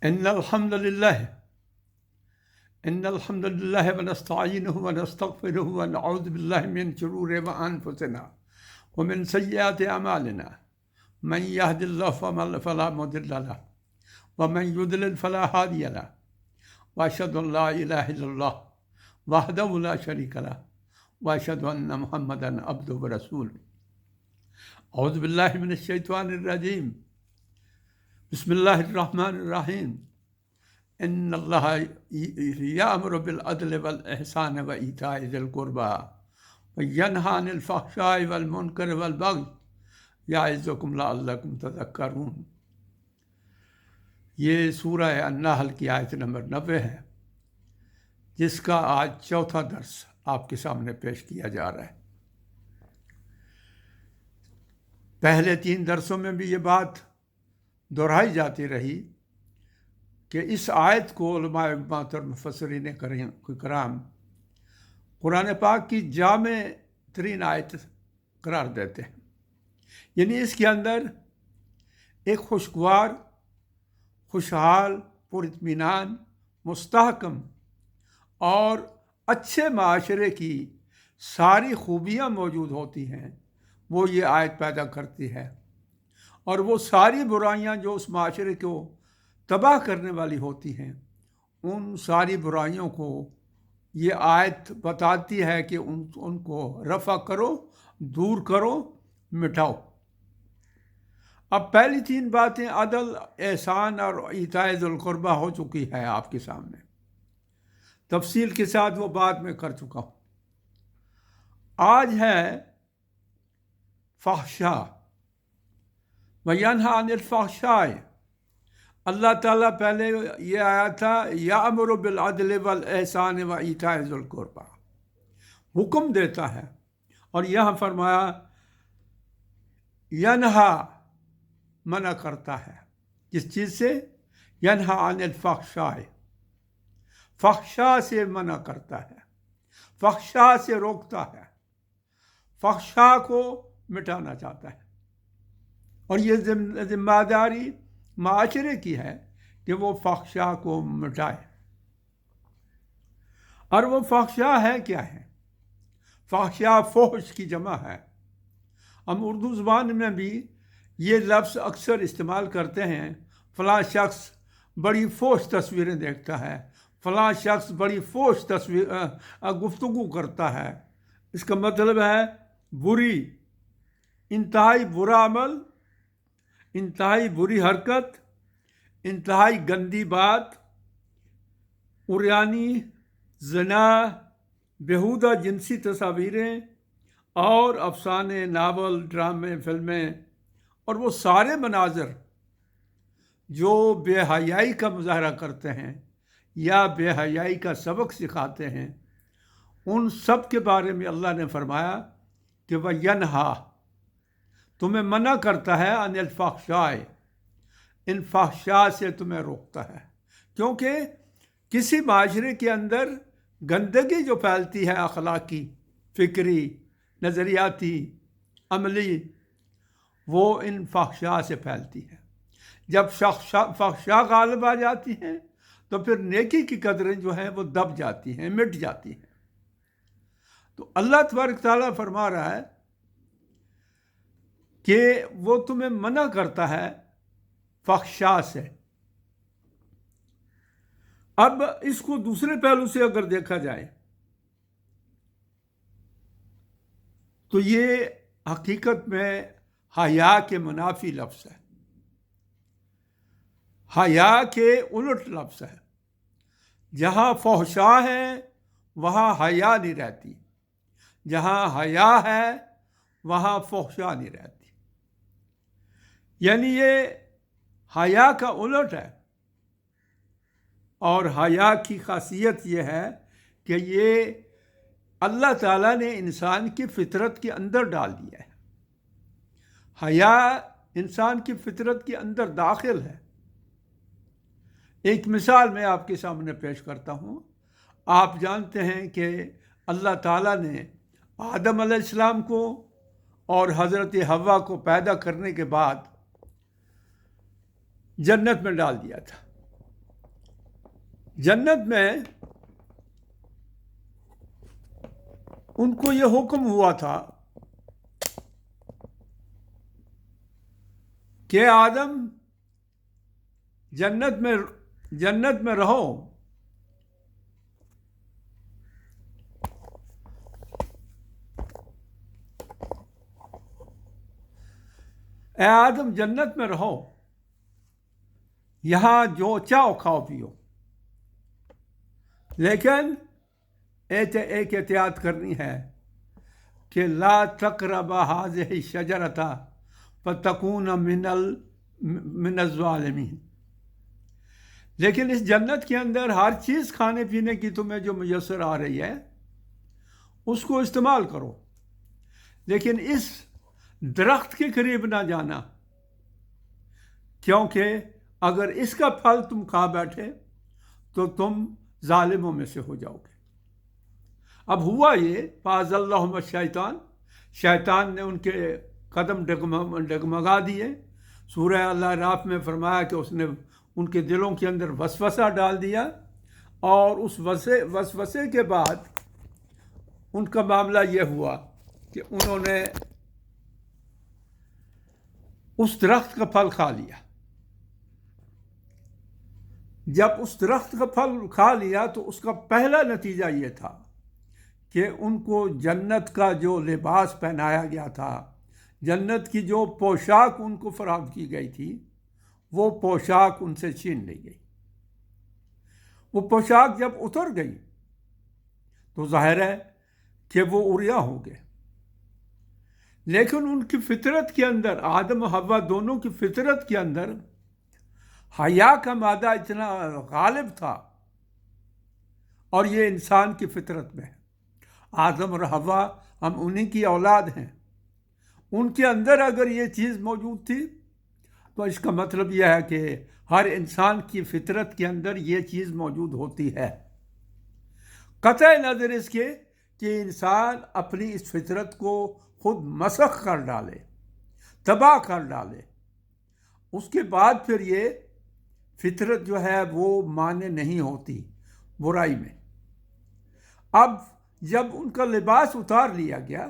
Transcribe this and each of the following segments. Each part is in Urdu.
إن الحمد لله إن الحمد لله ونستعينه ونستغفره ونعوذ بالله من شرور أنفسنا ومن سيئات أعمالنا من يهد الله فلا مضل له ومن يضلل فلا هادي له وأشهد أن لا إله إلا الله وحده لا شريك له وأشهد أن محمدا عبده ورسوله. أعوذ بالله من الشيطان الرجيم. بسم الله الرحمن الرحيم. إن الله يأمر بالعدل والإحسان وإيتاء ذي القربى وينهى عن الفحشاء والمنكر والبغي يعظكم لعلكم تذكرون. یہ سورہ النحل کی آیت نمبر 90 ہے، جس کا آج چوتھا درس آپ کے سامنے پیش کیا جا رہا ہے۔ پہلے 3 درسوں میں بھی یہ بات دہرائی جاتی رہی کہ اس آیت کو علماء امت اور مفسرین کرام قرآن پاک کی جامع ترین آیت قرار دیتے ہیں، یعنی اس کے اندر ایک خوشگوار، خوشحال، پر اطمینان، مستحکم اور اچھے معاشرے کی ساری خوبیاں موجود ہوتی ہیں، وہ یہ آیت پیدا کرتی ہے، اور وہ ساری برائیاں جو اس معاشرے کو تباہ کرنے والی ہوتی ہیں، ان ساری برائیوں کو یہ آیت بتاتی ہے کہ ان کو رفع کرو، دور کرو، مٹاؤ۔ اب پہلی 3 باتیں عدل، احسان اور ایتاء ذی القربیٰ ہو چکی ہے آپ کے سامنے، تفصیل کے ساتھ وہ بات میں کر چکا ہوں۔ آج ہے فحشاء وینہی عن الفحشاء۔ اللہ تعالیٰ پہلے یہ آیا تھا یأمر بالعدل والاحسان وایتاء ذی القربیٰ، حکم دیتا ہے، اور یہاں فرمایا ینہا، منع کرتا ہے۔ کس چیز سے؟ ینہی عن الفحشاء، فحشاء سے منع کرتا ہے، فحشاء سے روکتا ہے، فحشاء کو مٹانا چاہتا ہے، اور یہ ذمہ داری معاشرے کی ہے کہ وہ فحشاء کو مٹائے۔ اور وہ فحشاء ہے کیا ہے؟ فحشاء فحش کی جمع ہے۔ ہم اردو زبان میں بھی یہ لفظ اکثر استعمال کرتے ہیں، فلاں شخص بڑی فحش تصویریں دیکھتا ہے، فلاں شخص بڑی فحش گفتگو کرتا ہے۔ اس کا مطلب ہے بری، انتہائی برا عمل، انتہائی بری حرکت، انتہائی گندی بات، عریانی، زنا، بیہودہ جنسی تصاویریں اور افسانے، ناول، ڈرامے، فلمیں اور وہ سارے مناظر جو بے حیائی کا مظاہرہ کرتے ہیں یا بے حیائی کا سبق سکھاتے ہیں، ان سب کے بارے میں اللہ نے فرمایا کہ وَيَنْهَا، تمہیں منع کرتا ہے، عن الفحشاء، ان فحشاء سے تمہیں روکتا ہے، کیونکہ کسی معاشرے کے اندر گندگی جو پھیلتی ہے، اخلاقی، فکری، نظریاتی، عملی، وہ ان فحشاء سے پھیلتی ہے۔ جب فحشاء غالب آ جاتی ہیں تو پھر نیکی کی قدریں جو ہیں وہ دب جاتی ہیں، مٹ جاتی ہیں۔ تو اللہ تبارک تعالیٰ فرما رہا ہے کہ وہ تمہیں منع کرتا ہے فحشاء سے۔ اب اس کو دوسرے پہلو سے اگر دیکھا جائے تو یہ حقیقت میں حیا کے منافی لفظ ہے، حیا کے الٹ لفظ ہے۔ جہاں فحشاء ہے وہاں حیا نہیں رہتی، جہاں حیا ہے وہاں فحشاء نہیں رہتی، یعنی یہ حیا کا الٹ ہے۔ اور حیا کی خاصیت یہ ہے کہ یہ اللہ تعالیٰ نے انسان کی فطرت کے اندر ڈال دیا ہے۔ حیا انسان کی فطرت کے اندر داخل ہے۔ ایک مثال میں آپ کے سامنے پیش کرتا ہوں۔ آپ جانتے ہیں کہ اللہ تعالیٰ نے آدم علیہ السلام کو اور حضرت حوا کو پیدا کرنے کے بعد جنت میں ڈال دیا تھا، جنت میں ان کو یہ حکم ہوا تھا کہ آدم جنت میں رہو، اے آدم جنت میں رہو، یہاں جو چاہو کھاؤ پیو، لیکن ایک احتیاط کرنی ہے کہ لا تقرب هذه الشجرة فتكون من الظالمین۔ لیکن اس جنت کے اندر ہر چیز کھانے پینے کی تمہیں جو میسر آ رہی ہے اس کو استعمال کرو، لیکن اس درخت کے قریب نہ جانا، کیونکہ اگر اس کا پھل تم کھا بیٹھے تو تم ظالموں میں سے ہو جاؤ گے۔ اب ہوا یہ فَأَزَلَّهُمَ الشَّيْطَانُ، شیطان نے ان کے قدم ڈگمگا دیے۔ سورہ الاعراف میں فرمایا کہ اس نے ان کے دلوں کے اندر وسوسہ ڈال دیا، اور اس وسوسے کے بعد ان کا معاملہ یہ ہوا کہ انہوں نے اس درخت کا پھل کھا لیا۔ جب اس درخت کا پھل کھا لیا تو اس کا پہلا نتیجہ یہ تھا کہ ان کو جنت کا جو لباس پہنایا گیا تھا، جنت کی جو پوشاک ان کو فراہم کی گئی تھی، وہ پوشاک ان سے چھین لی گئی۔ وہ پوشاک جب اتر گئی تو ظاہر ہے کہ وہ عریاں ہو گئے، لیکن ان کی فطرت کے اندر، آدم و حوا دونوں کی فطرت کے اندر حیا کا مادہ اتنا غالب تھا، اور یہ انسان کی فطرت میں ہے۔ آدم اور حوا ہم انہی کی اولاد ہیں، ان کے اندر اگر یہ چیز موجود تھی تو اس کا مطلب یہ ہے کہ ہر انسان کی فطرت کے اندر یہ چیز موجود ہوتی ہے، قطع نظر اس کے کہ انسان اپنی اس فطرت کو خود مسخ کر ڈالے، تباہ کر ڈالے، اس کے بعد پھر یہ فطرت جو ہے وہ مانے نہیں ہوتی برائی میں۔ اب جب ان کا لباس اتار لیا گیا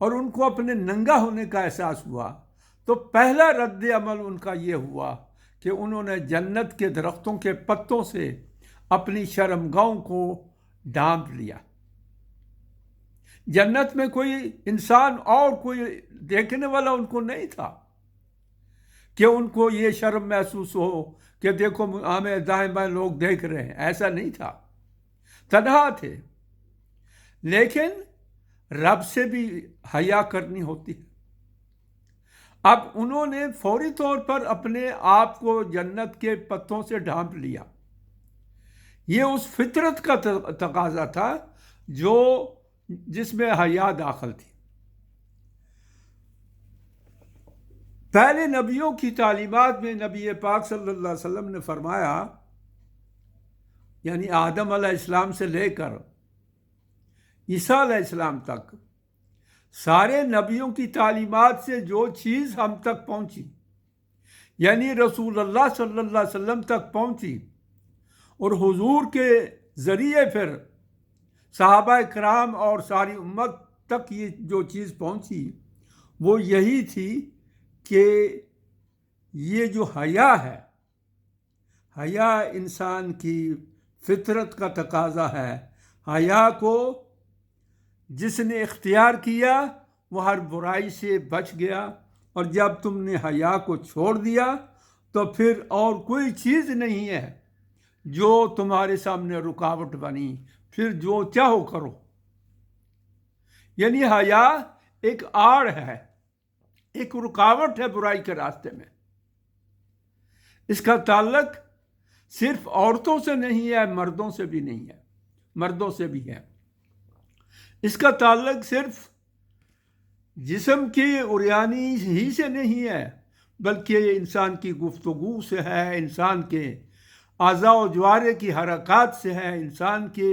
اور ان کو اپنے ننگا ہونے کا احساس ہوا تو پہلا رد عمل ان کا یہ ہوا کہ انہوں نے جنت کے درختوں کے پتوں سے اپنی شرمگاہوں کو ڈھانپ لیا۔ جنت میں کوئی انسان اور کوئی دیکھنے والا ان کو نہیں تھا کہ ان کو یہ شرم محسوس ہو کہ دیکھو ہمیں دائیں بائیں لوگ دیکھ رہے ہیں، ایسا نہیں تھا، تنہا تھے۔ لیکن رب سے بھی حیا کرنی ہوتی ہے۔ اب انہوں نے فوری طور پر اپنے آپ کو جنت کے پتوں سے ڈھانپ لیا۔ یہ اس فطرت کا تقاضا تھا جس میں حیا داخل تھی۔ پہلے نبیوں کی تعلیمات میں نبی پاک صلی اللہ علیہ وسلم نے فرمایا، یعنی آدم علیہ السلام سے لے کر عیسیٰ علیہ السلام تک سارے نبیوں کی تعلیمات سے جو چیز ہم تک پہنچی، یعنی رسول اللہ صلی اللہ علیہ وسلم تک پہنچی، اور حضور کے ذریعے پھر صحابہ کرام اور ساری امت تک یہ جو چیز پہنچی وہ یہی تھی کہ یہ جو حیا ہے، حیا انسان کی فطرت کا تقاضا ہے۔ حیا کو جس نے اختیار کیا وہ ہر برائی سے بچ گیا، اور جب تم نے حیا کو چھوڑ دیا تو پھر اور کوئی چیز نہیں ہے جو تمہارے سامنے رکاوٹ بنی، پھر جو چاہو کرو۔ یعنی حیا ایک آڑ ہے، ایک رکاوٹ ہے برائی کے راستے میں۔ اس کا تعلق صرف عورتوں سے نہیں ہے، مردوں سے بھی نہیں ہے، مردوں سے بھی ہے۔ اس کا تعلق صرف جسم کی عریانی ہی سے نہیں ہے، بلکہ یہ انسان کی گفتگو سے ہے، انسان کے اعضاء و جوارے کی حرکات سے ہے، انسان کے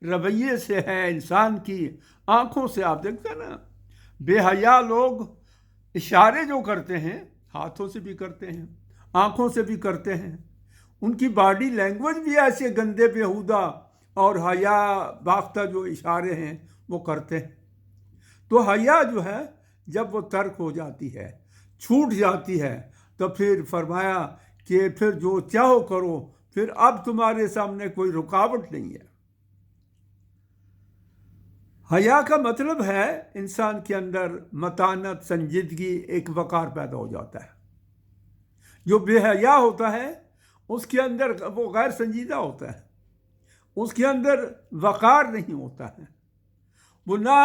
رویے سے ہے، انسان کی آنکھوں سے۔ آپ دیکھتے ہیں نا، بے حیا لوگ اشارے جو کرتے ہیں، ہاتھوں سے بھی کرتے ہیں، آنکھوں سے بھی کرتے ہیں، ان کی باڈی لینگویج بھی ایسے گندے بیہودہ اور حیا باختہ جو اشارے ہیں وہ کرتے ہیں۔ تو حیا جو ہے جب وہ ترک ہو جاتی ہے، چھوٹ جاتی ہے، تو پھر فرمایا کہ پھر جو چاہو کرو، پھر اب تمہارے سامنے کوئی رکاوٹ نہیں ہے۔ حیا کا مطلب ہے انسان کے اندر متانت، سنجیدگی، ایک وقار پیدا ہو جاتا ہے۔ جو بے حیا ہوتا ہے اس کے اندر وہ غیر سنجیدہ ہوتا ہے، اس کے اندر وقار نہیں ہوتا ہے، وہ نہ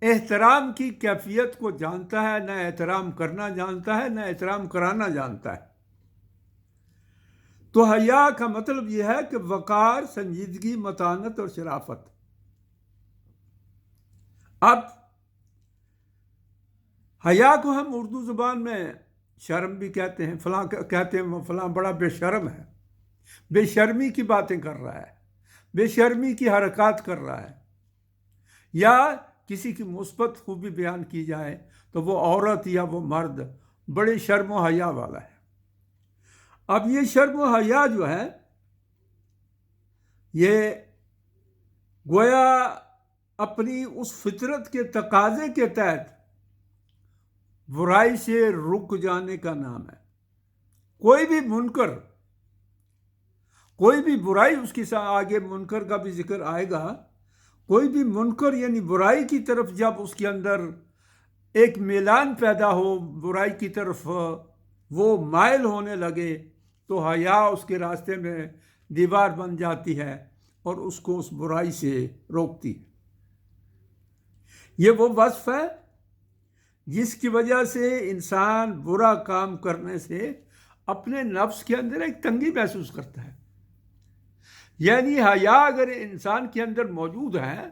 احترام کی کیفیت کو جانتا ہے، نہ احترام کرنا جانتا ہے، نہ احترام کرانا جانتا ہے۔ تو حیا کا مطلب یہ ہے کہ وقار، سنجیدگی، متانت اور شرافت۔ اب حیا کو ہم اردو زبان میں شرم بھی کہتے ہیں، فلاں کہتے ہیں فلاں بڑا بے شرم ہے، بے شرمی کی باتیں کر رہا ہے، بے شرمی کی حرکات کر رہا ہے۔ یا کسی کی مثبت خوبی بیان کی جائے تو وہ عورت یا وہ مرد بڑے شرم و حیا والا ہے۔ اب یہ شرم و حیا جو ہے یہ گویا اپنی اس فطرت کے تقاضے کے تحت برائی سے رک جانے کا نام ہے۔ کوئی بھی منکر، کوئی بھی برائی، اس کے ساتھ آگے منکر کا بھی ذکر آئے گا، کوئی بھی منکر یعنی برائی کی طرف جب اس کے اندر ایک میلان پیدا ہو، برائی کی طرف وہ مائل ہونے لگے، تو حیا اس کے راستے میں دیوار بن جاتی ہے اور اس کو اس برائی سے روکتی ہے۔ یہ وہ وصف ہے جس کی وجہ سے انسان برا کام کرنے سے اپنے نفس کے اندر ایک تنگی محسوس کرتا ہے۔ یعنی حیا اگر انسان کے اندر موجود ہے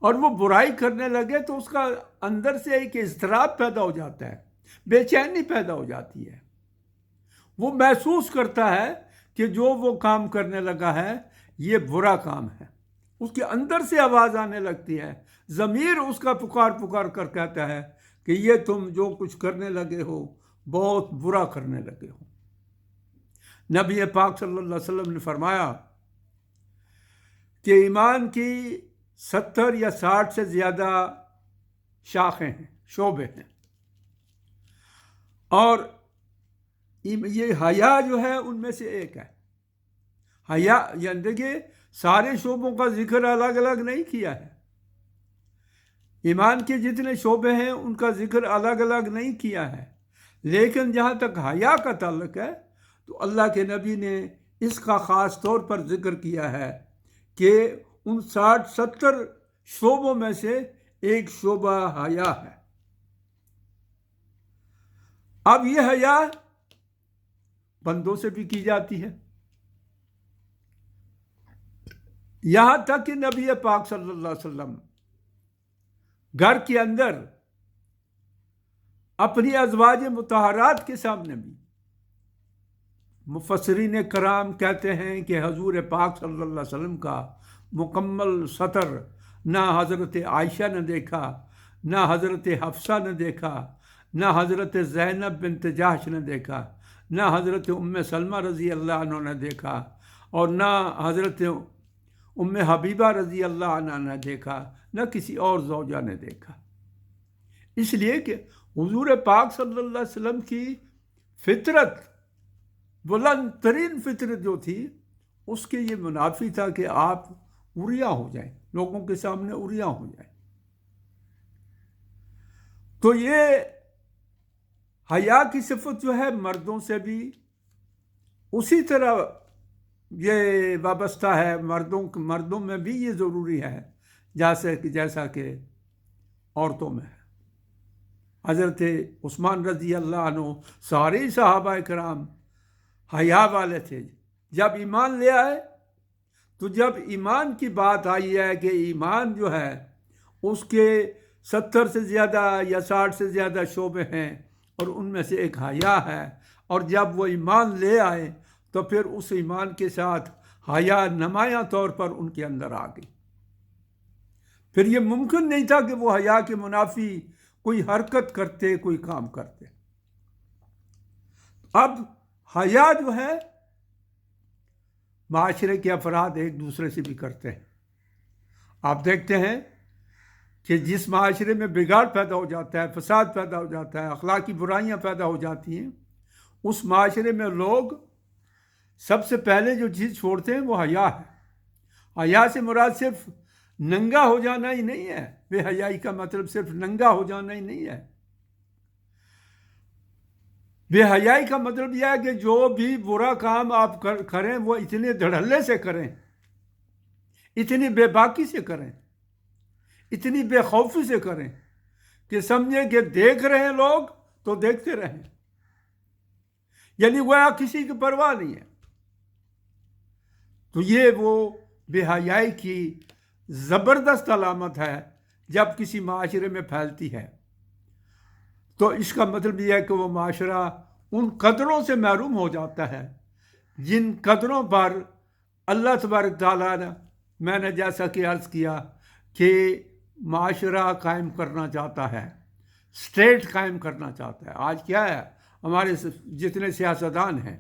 اور وہ برائی کرنے لگے تو اس کا اندر سے ایک اضطراب پیدا ہو جاتا ہے، بے چینی پیدا ہو جاتی ہے۔ وہ محسوس کرتا ہے کہ جو وہ کام کرنے لگا ہے یہ برا کام ہے۔ اس کے اندر سے آواز آنے لگتی ہے، ضمیر اس کا پکار پکار کر کہتا ہے کہ یہ تم جو کچھ کرنے لگے ہو بہت برا کرنے لگے ہو۔ نبی پاک صلی اللہ علیہ وسلم نے فرمایا کہ ایمان کی 70 یا 60 سے زیادہ شاخیں ہیں، شعبے ہیں، اور یہ حیا جو ہے ان میں سے ایک ہے۔ حیا یعنی دیکھیے سارے شعبوں کا ذکر الگ الگ نہیں کیا ہے، ایمان کے جتنے شعبے ہیں ان کا ذکر الگ الگ نہیں کیا ہے، لیکن جہاں تک حیا کا تعلق ہے تو اللہ کے نبی نے اس کا خاص طور پر ذکر کیا ہے کہ ان 60-70 شعبوں میں سے ایک شعبہ حیا ہے۔ اب یہ حیا بندوں سے بھی کی جاتی ہے، یہاں تک کہ نبی پاک صلی اللہ علیہ وسلم گھر کے اندر اپنی ازواج مطہرات کے سامنے بھی، مفسرین کرام کہتے ہیں کہ حضور پاک صلی اللہ علیہ وسلم کا مکمل ستر نہ حضرت عائشہ نے دیکھا، نہ حضرت حفصہ نے دیکھا، نہ حضرت زینب بنت جحش نے دیکھا، نہ حضرت ام سلمہ رضی اللہ عنہ نے دیکھا، اور نہ حضرت ام حبیبہ رضی اللہ عنہ نے دیکھا، نہ کسی اور زوجہ نے دیکھا۔ اس لیے کہ حضور پاک صلی اللہ علیہ وسلم کی فطرت، بلند ترین فطرت جو تھی، اس کے یہ منافی تھا کہ آپ عریاں ہو جائیں، لوگوں کے سامنے عریاں ہو جائیں۔ تو یہ حیا کی صفت جو ہے مردوں سے بھی اسی طرح یہ وابستہ ہے، مردوں میں بھی یہ ضروری ہے جیسا کہ عورتوں میں ہے۔ حضرت عثمان رضی اللہ عنہ، سارے صحابہ کرام حیا والے تھے۔ جب ایمان لے آئے تو جب ایمان کی بات آئی ہے کہ ایمان جو ہے اس کے 70 سے زیادہ یا 60 سے زیادہ شعبے ہیں اور ان میں سے ایک حیا ہے، اور جب وہ ایمان لے آئے تو پھر اس ایمان کے ساتھ حیا نمایاں طور پر ان کے اندر آ گئی۔ پھر یہ ممکن نہیں تھا کہ وہ حیا کے منافی کوئی حرکت کرتے، کوئی کام کرتے۔ اب حیا جو ہے معاشرے کے افراد ایک دوسرے سے بھی کرتے ہیں۔ آپ دیکھتے ہیں کہ جس معاشرے میں بگاڑ پیدا ہو جاتا ہے، فساد پیدا ہو جاتا ہے، اخلاقی برائیاں پیدا ہو جاتی ہیں، اس معاشرے میں لوگ سب سے پہلے جو چیز چھوڑتے ہیں وہ حیا ہے۔ حیا سے مراد صرف ننگا ہو جانا ہی نہیں ہے، بے حیائی کا مطلب صرف ننگا ہو جانا ہی نہیں ہے۔ بے حیائی کا مطلب یہ ہے کہ جو بھی برا کام آپ کریں وہ اتنے دھڑلے سے کریں، اتنی بے باکی سے کریں، اتنی بے خوفی سے کریں کہ سمجھیں کہ دیکھ رہے ہیں لوگ تو دیکھتے رہیں، یعنی وہ کسی کی پرواہ نہیں ہے۔ تو یہ وہ بے حیائی کی زبردست علامت ہے جب کسی معاشرے میں پھیلتی ہے۔ تو اس کا مطلب یہ ہے کہ وہ معاشرہ ان قدروں سے محروم ہو جاتا ہے جن قدروں پر اللہ تبارک تعالیٰ نے، میں نے جیسا کہ عرض کیا کہ معاشرہ قائم کرنا چاہتا ہے، اسٹیٹ قائم کرنا چاہتا ہے۔ آج کیا ہے، ہمارے جتنے سیاستدان ہیں،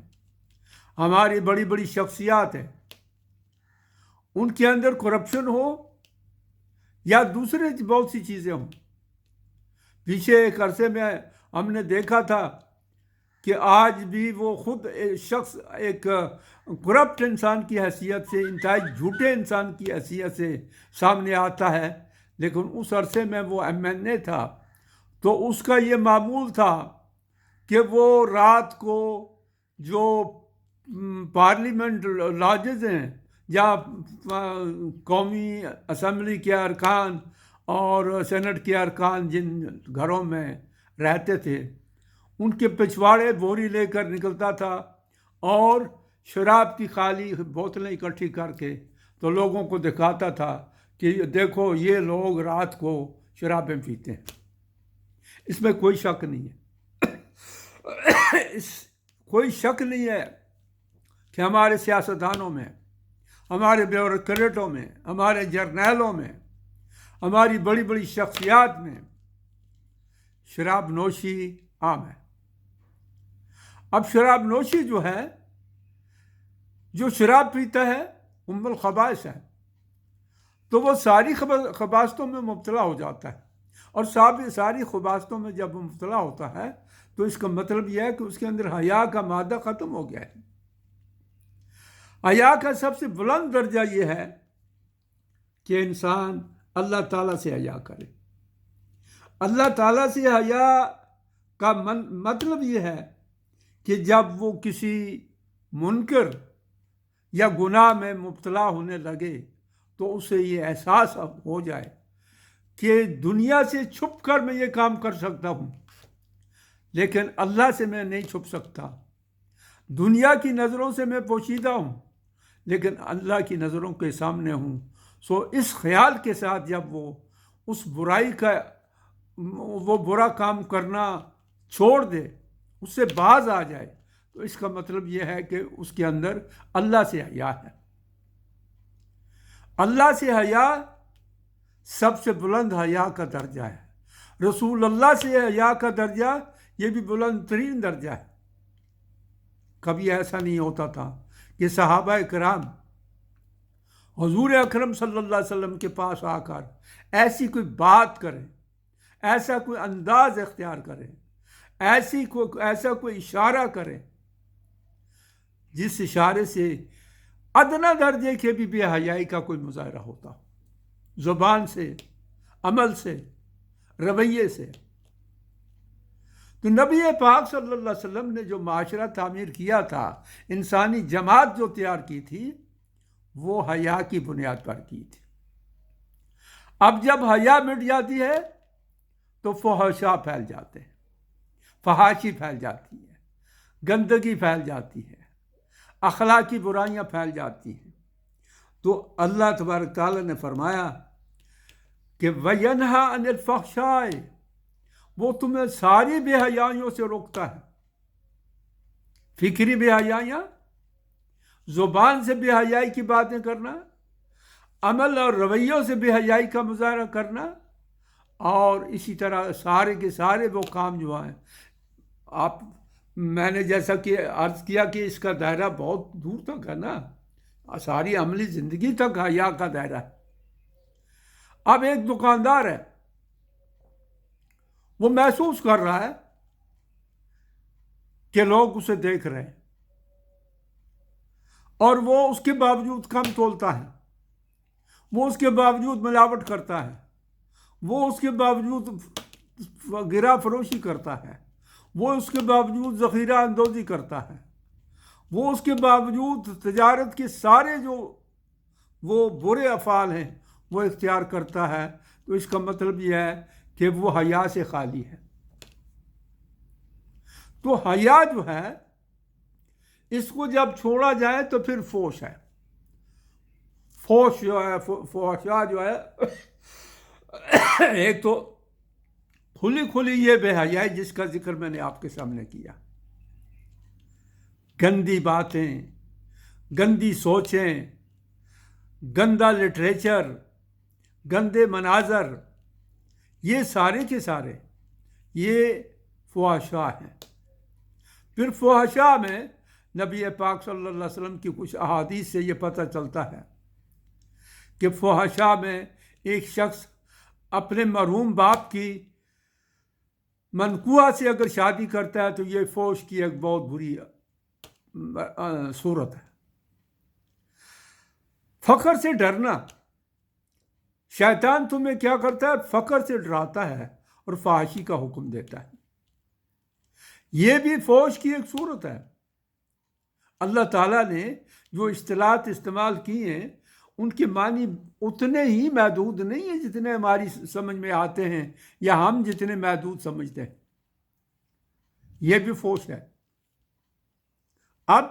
ہماری بڑی بڑی شخصیات ہیں، ان کے اندر کرپشن ہو یا دوسرے بہت سی چیزیں ہوں۔ پیچھے ایک عرصے میں ہم نے دیکھا تھا کہ آج بھی وہ خود شخص ایک کرپٹ انسان کی حیثیت سے، انتہائی جھوٹے انسان کی حیثیت سے سامنے آتا ہے، لیکن اس عرصے میں وہ MNA تھا، تو اس کا یہ معمول تھا کہ وہ رات کو جو پارلیمنٹ لاجز ہیں یا قومی اسمبلی کے ارکان اور سینٹ کے ارکان جن گھروں میں رہتے تھے، ان کے پچھواڑے بوری لے کر نکلتا تھا اور شراب کی خالی بوتلیں اکٹھی کر کے تو لوگوں کو دکھاتا تھا کہ دیکھو یہ لوگ رات کو شرابیں پیتے ہیں۔ اس میں کوئی شک نہیں ہے، کوئی شک نہیں ہے کہ ہمارے سیاستدانوں میں، ہمارے بیوروکریٹوں میں، ہمارے جرنیلوں میں، ہماری بڑی بڑی شخصیات میں شراب نوشی عام ہے۔ اب شراب نوشی جو ہے، جو شراب پیتا ہے ام الخبائث ہے، تو وہ ساری خباثتوں میں مبتلا ہو جاتا ہے، اور ساری خباثتوں میں جب مبتلا ہوتا ہے تو اس کا مطلب یہ ہے کہ اس کے اندر حیا کا مادہ ختم ہو گیا ہے۔ حیا کا سب سے بلند درجہ یہ ہے کہ انسان اللہ تعالیٰ سے حیا کرے۔ اللہ تعالیٰ سے حیا کا مطلب یہ ہے کہ جب وہ کسی منکر یا گناہ میں مبتلا ہونے لگے تو اسے یہ احساس ہو جائے کہ دنیا سے چھپ کر میں یہ کام کر سکتا ہوں، لیکن اللہ سے میں نہیں چھپ سکتا۔ دنیا کی نظروں سے میں پوشیدہ ہوں، لیکن اللہ کی نظروں کے سامنے ہوں۔ سو اس خیال کے ساتھ جب وہ اس برائی کا وہ برا کام کرنا چھوڑ دے، اس سے باز آ جائے، تو اس کا مطلب یہ ہے کہ اس کے اندر اللہ سے حیا ہے۔ اللہ سے حیا سب سے بلند حیا کا درجہ ہے۔ رسول اللہ سے حیا کا درجہ یہ بھی بلند ترین درجہ ہے۔ کبھی ایسا نہیں ہوتا تھا کہ صحابہ کرام حضور اکرم صلی اللہ علیہ وسلم کے پاس آ کر ایسی کوئی بات کریں، ایسا کوئی انداز اختیار کریں، ایسا کوئی اشارہ کریں جس اشارے سے ادنا درجے کے بھی بے حیائی کا کوئی مظاہرہ ہوتا ہو، زبان سے، عمل سے، رویے سے۔ تو نبی پاک صلی اللہ علیہ وسلم نے جو معاشرہ تعمیر کیا تھا، انسانی جماعت جو تیار کی تھی، وہ حیا کی بنیاد پر کی تھی۔ اب جب حیا مٹ جاتی ہے تو فحشا پھیل جاتے ہیں، فحاشی پھیل جاتی ہے، گندگی پھیل جاتی ہے، اخلاقی برائیاں پھیل جاتی ہیں۔ تو اللہ تبارک تعالیٰ نے فرمایا کہ وَيَنْهَا عَنِ الْفَحْشَاءِ، وہ تمہیں ساری بے حیائیوں سے روکتا ہے۔ فکری بے حیائیاں، زبان سے بے حیائی کی باتیں کرنا، عمل اور رویوں سے بے حیائی کا مظاہرہ کرنا، اور اسی طرح سارے کے سارے وہ کام جو ہیں میں نے جیسا کہ عرض کیا کہ اس کا دائرہ بہت دور تک ہے نا۔ ساری عملی زندگی تک حیا کا دائرہ ہے۔ اب ایک دکاندار ہے، وہ محسوس کر رہا ہے کہ لوگ اسے دیکھ رہے ہیں، اور وہ اس کے باوجود کم تولتا ہے، وہ اس کے باوجود ملاوٹ کرتا ہے، وہ اس کے باوجود گرا فروشی کرتا ہے، وہ اس کے باوجود ذخیرہ اندوزی کرتا ہے، وہ اس کے باوجود تجارت کے سارے جو وہ برے افعال ہیں وہ اختیار کرتا ہے۔ تو اس کا مطلب یہ ہے کہ وہ حیا سے خالی ہے۔ تو حیا جو ہے، اس کو جب چھوڑا جائے تو پھر فوش ہے۔ فوش جو ہے، فحشا جو ہے، ایک تو کھلی کھلی یہ بے حیائی جس کا ذکر میں نے آپ کے سامنے کیا، گندی باتیں، گندی سوچیں، گندا لٹریچر، گندے مناظر، یہ سارے کے سارے یہ فحشا ہیں۔ پھر فحشا میں نبی پاک صلی اللہ علیہ وسلم کی کچھ احادیث سے یہ پتہ چلتا ہے کہ فحشا میں ایک شخص اپنے مرحوم باپ کی منکوہ سے اگر شادی کرتا ہے تو یہ فحش کی ایک بہت بری صورت ہے۔ فقر سے ڈرنا، شیطان تمہیں کیا کرتا ہے؟ فقر سے ڈراتا ہے اور فحاشی کا حکم دیتا ہے۔ یہ بھی فحش کی ایک صورت ہے۔ اللہ تعالیٰ نے جو اصطلاحات استعمال کی ہیں ان کے معنی اتنے ہی محدود نہیں ہیں جتنے ہماری سمجھ میں آتے ہیں یا ہم جتنے محدود سمجھتے ہیں۔ یہ بھی فحش ہے۔ اب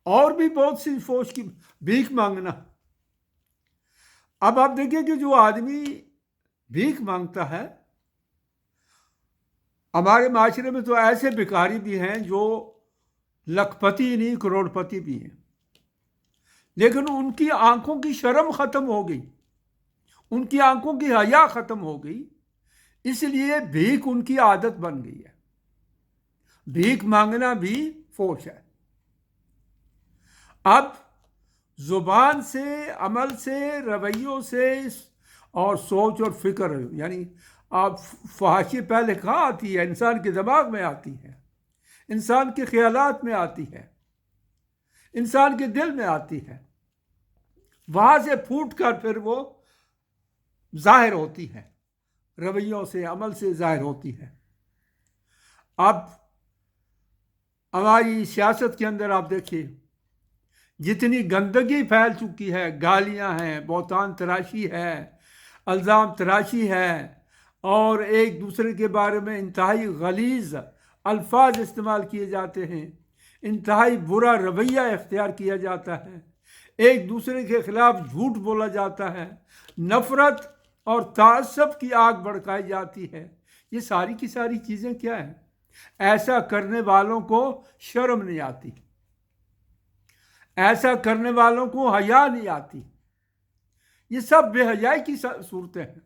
اور بھی بہت سی فحش کی، بھیک مانگنا۔ اب آپ دیکھیں کہ جو آدمی بھیک مانگتا ہے، ہمارے معاشرے میں تو ایسے بھکاری بھی ہیں جو لکھ پتی نہیں کروڑ پتی بھی ہیں، لیکن ان کی آنکھوں کی شرم ختم ہو گئی، ان کی آنکھوں کی حیا ختم ہو گئی، اس لیے بھیک ان کی عادت بن گئی ہے۔ بھیک مانگنا بھی فحش ہے۔ اب زبان سے، عمل سے، رویوں سے اور سوچ اور فکر، یعنی آپ فحاشی پہلے کہاں آتی ہے؟ انسان کے دماغ میں آتی ہے، انسان کے خیالات میں آتی ہے، انسان کے دل میں آتی ہے، وہاں سے پھوٹ کر پھر وہ ظاہر ہوتی ہے، رویوں سے، عمل سے ظاہر ہوتی ہے۔ اب ہماری سیاست کے اندر آپ دیکھیے جتنی گندگی پھیل چکی ہے، گالیاں ہیں، بہتان تراشی ہے، الزام تراشی ہے، اور ایک دوسرے کے بارے میں انتہائی غلیظ الفاظ استعمال کیے جاتے ہیں، انتہائی برا رویہ اختیار کیا جاتا ہے، ایک دوسرے کے خلاف جھوٹ بولا جاتا ہے، نفرت اور تعصب کی آگ بھڑکائی جاتی ہے۔ یہ ساری کی ساری چیزیں کیا ہیں؟ ایسا کرنے والوں کو شرم نہیں آتی، ایسا کرنے والوں کو حیا نہیں آتی، یہ سب بے حیائی کی صورتیں ہیں۔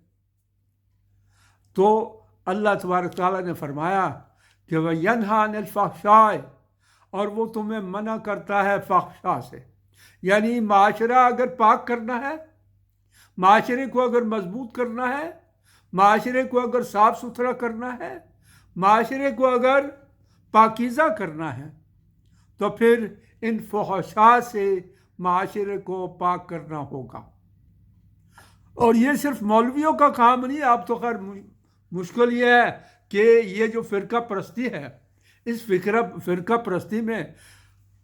تو اللہ تبارک تعالیٰ نے فرمایا کہ وَيَنْهَا عَنِ الْفَحْشَاءِ، اور وہ تمہیں منع کرتا ہے فحشا سے، یعنی معاشرہ اگر پاک کرنا ہے، معاشرے کو اگر مضبوط کرنا ہے، معاشرے کو اگر صاف ستھرا کرنا ہے، معاشرے کو اگر پاکیزہ کرنا ہے، تو پھر ان فحشاء سے معاشرے کو پاک کرنا ہوگا۔ اور یہ صرف مولویوں کا کام نہیں۔ آپ تو خیر مشکل یہ ہے کہ یہ جو فرقہ پرستی ہے، اس فرقہ پرستی میں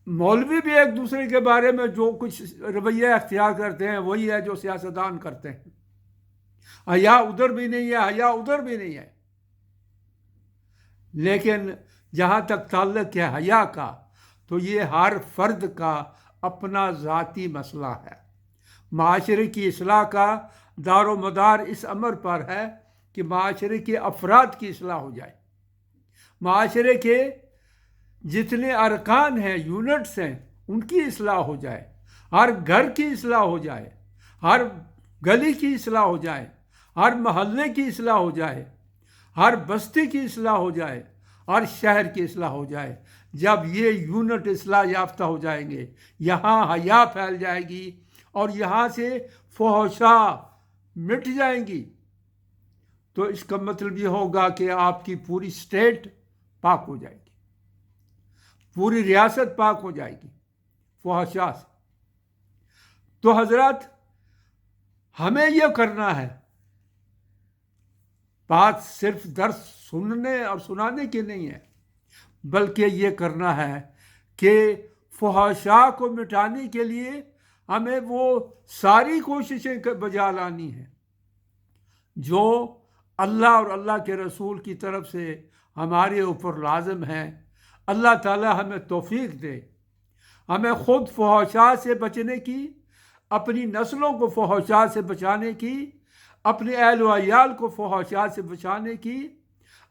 مولوی بھی ایک دوسرے کے بارے میں جو کچھ رویہ اختیار کرتے ہیں وہی ہے جو سیاستدان کرتے ہیں۔ حیا ادھر بھی نہیں ہے، حیا ادھر بھی نہیں ہے۔ لیکن جہاں تک تعلق ہے حیا کا، تو یہ ہر فرد کا اپنا ذاتی مسئلہ ہے۔ معاشرے کی اصلاح کا دار و مدار اس امر پر ہے کہ معاشرے کے افراد کی اصلاح ہو جائے، معاشرے کے جتنے ارکان ہیں، یونٹس ہیں، ان کی اصلاح ہو جائے، ہر گھر کی اصلاح ہو جائے، ہر گلی کی اصلاح ہو جائے، ہر محلے کی اصلاح ہو جائے، ہر بستی کی اصلاح ہو جائے، ہر شہر کی اصلاح ہو جائے۔ جب یہ یونٹ اصلاح یافتہ ہو جائیں گے، یہاں حیا پھیل جائے گی اور یہاں سے فحشا مٹ جائیں گی، تو اس کا مطلب یہ ہوگا کہ آپ کی پوری اسٹیٹ پاک ہو جائے گی، پوری ریاست پاک ہو جائے گی فحشا سے۔ تو حضرات، ہمیں یہ کرنا ہے، بات صرف درس سننے اور سنانے کی نہیں ہے، بلکہ یہ کرنا ہے کہ فحشا کو مٹانے کے لیے ہمیں وہ ساری کوششیں بجا لانی ہیں جو اللہ اور اللہ کے رسول کی طرف سے ہمارے اوپر لازم ہیں۔ اللہ تعالی ہمیں توفیق دے، ہمیں خود فحشا سے بچنے کی، اپنی نسلوں کو فحشا سے بچانے کی، اپنے اہل و عیال کو فحشا سے بچانے کی،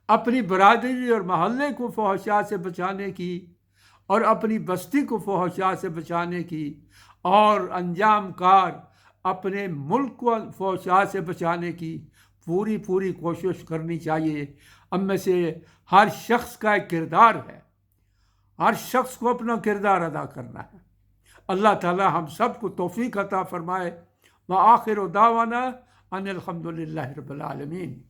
اپنی برادری اور محلے کو فحشا سے بچانے کی، اور اپنی بستی کو فحشا سے بچانے کی، اور انجام کار اپنے ملک کو فحشا سے بچانے کی پوری کوشش کرنی چاہیے۔ ہم میں سے ہر شخص کا ایک کردار ہے، ہر شخص کو اپنا کردار ادا کرنا ہے۔ اللہ تعالی ہم سب کو توفیق عطا فرمائے۔ وآخر دعوانا ان الحمد للہ رب العالمین۔